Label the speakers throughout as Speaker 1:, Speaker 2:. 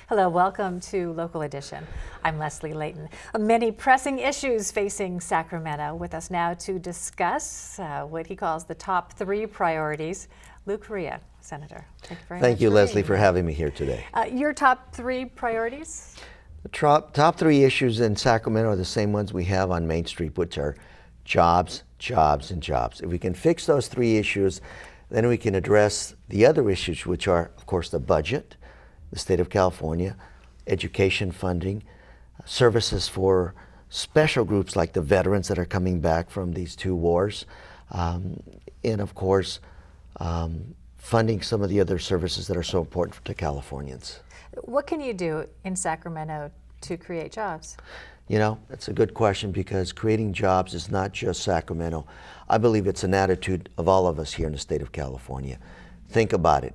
Speaker 1: Hello, welcome to Local Edition. I'm Leslie Leyton. Many pressing issues facing Sacramento. With us now to discuss what he calls the top 3 priorities, Lou Correa, Senator. Thank you very much.
Speaker 2: Thank you, Leslie, for having me here today.
Speaker 1: Your top 3 priorities?
Speaker 2: The top 3 issues in Sacramento are the same ones we have on Main Street, which are jobs, jobs, and jobs. If we can fix those 3 issues, then we can address the other issues, which are, of course, the budget, the state of California, education funding, services for special groups like the veterans that are coming back from these 2 wars, and of course, funding some of the other services that are so important to Californians.
Speaker 1: What can you do in Sacramento to create jobs?
Speaker 2: You know, that's a good question, because creating jobs is not just Sacramento. I believe it's an attitude of all of us here in the state of California. Think about it.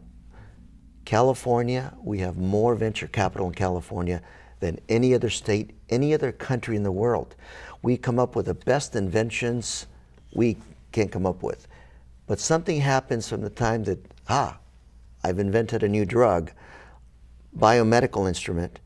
Speaker 2: California, we have more venture capital in California than any other state, any other country in the world. We come up with the best inventions we can come up with. But something happens from the time that, I've invented a new drug, biomedical instrument,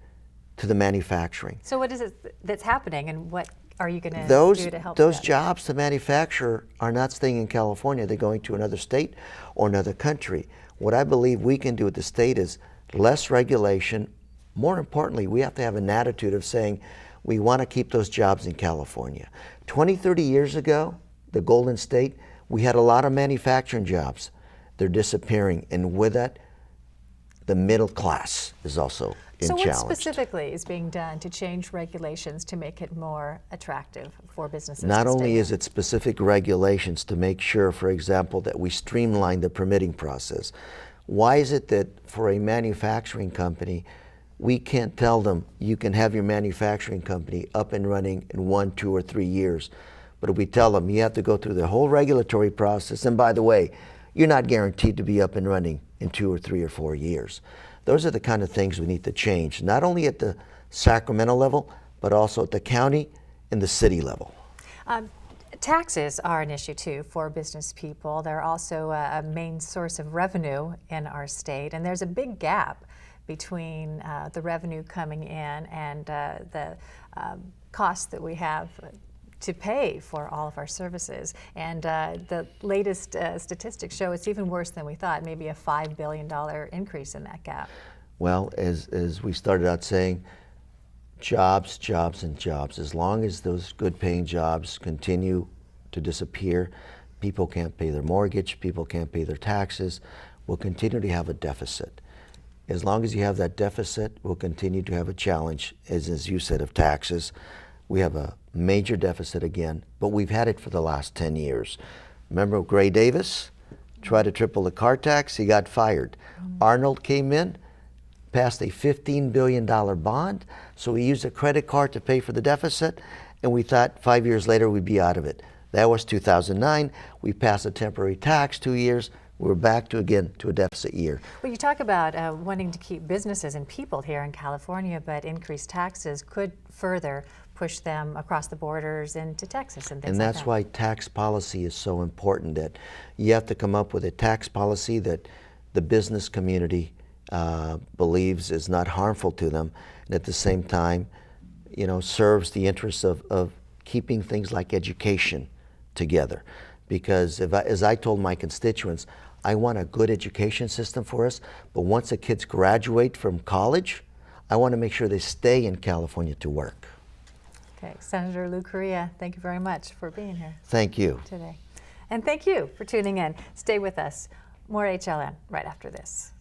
Speaker 2: to the manufacturing.
Speaker 1: So what is it that's happening, and what are you going to do to help
Speaker 2: Those
Speaker 1: that?
Speaker 2: jobs to manufacture are not staying in California. They're going to another state or another country. What I believe we can do at the state is less regulation. More importantly, we have to have an attitude of saying we want to keep those jobs in California. 20, 30 years ago, the Golden State, we had a lot of manufacturing jobs. They're disappearing, and with that, the middle class is also challenged.
Speaker 1: So what specifically is being done to change regulations to make it more attractive for businesses?
Speaker 2: Not only is it specific regulations to make sure, for example, that we streamline the permitting process. Why is it that for a manufacturing company, we can't tell them you can have your manufacturing company up and running in 1, 2, or 3 years? But if we tell them you have to go through the whole regulatory process, and by the way, you're not guaranteed to be up and running in 2 or 3 or 4 years. Those are the kind of things we need to change, not only at the Sacramento level, but also at the county and the city level.
Speaker 1: Taxes are an issue too for business people. They're also a main source of revenue in our state, and there's a big gap between the revenue coming in and the costs that we have to pay for all of our services. And the latest statistics show it's even worse than we thought, maybe a $5 billion increase in that gap.
Speaker 2: Well, as we started out saying, jobs, jobs, and jobs. As long as those good paying jobs continue to disappear, people can't pay their mortgage, people can't pay their taxes, we'll continue to have a deficit. As long as you have that deficit, we'll continue to have a challenge, as you said, of taxes. We have a major deficit again, but we've had it for the last 10 years. Remember Gray Davis tried to triple the car tax, he got fired. Arnold came in, passed a $15 billion bond, so we used a credit card to pay for the deficit, and we thought 5 years later we'd be out of it. That was 2009. We passed a temporary tax 2 years. We're back to a deficit year.
Speaker 1: Well, you talk about wanting to keep businesses and people here in California, but increased taxes could further push them across the borders into Texas and things like that.
Speaker 2: And that's why tax policy is so important, that you have to come up with a tax policy that the business community believes is not harmful to them, and at the same time, serves the interests of keeping things like education together. Because as I told my constituents, I want a good education system for us, but once the kids graduate from college, I want to make sure they stay in California to work.
Speaker 1: Okay, Senator Lou Correa, thank you very much for being here.
Speaker 2: Thank you.
Speaker 1: Today. And thank you for tuning in. Stay with us. More HLN right after this.